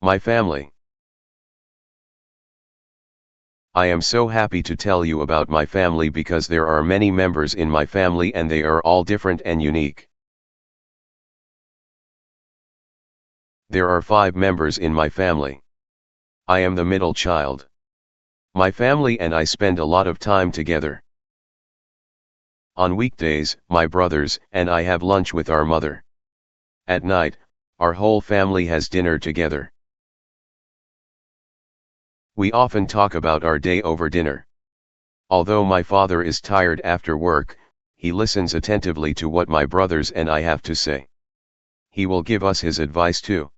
My family. I am so happy to tell you about my family because there are many members in my family and they are all different and unique. There are 5 members in my family. I am the middle child. My family and I spend a lot of time together. On weekdays, my brothers and I have lunch with our mother. At night, our whole family has dinner together. We often talk about our day over dinner. Although my father is tired after work, he listens attentively to what my brothers and I have to say. He will give us his advice too.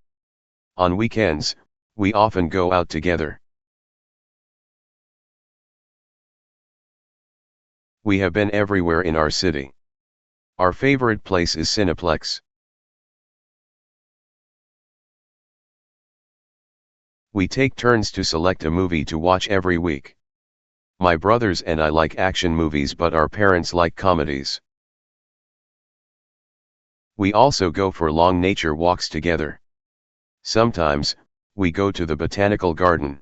On weekends, we often go out together. We have been everywhere in our city. Our favorite place is Cineplex. We take turns to select a movie to watch every week. My brothers and I like action movies, but our parents like comedies. We also go for long nature walks together. Sometimes, we go to the botanical garden.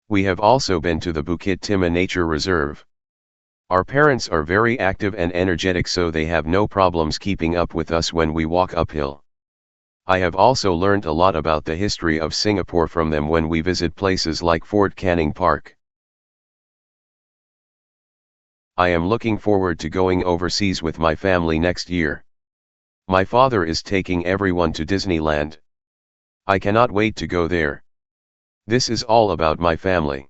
We have also been to the Bukit Timah Nature Reserve. Our parents are very active and energetic, so they have no problems keeping up with us when we walk uphill. I have also learned a lot about the history of Singapore from them when we visit places like Fort Canning Park. I am looking forward to going overseas with my family next year. My father is taking everyone to Disneyland. I cannot wait to go there. This is all about my family.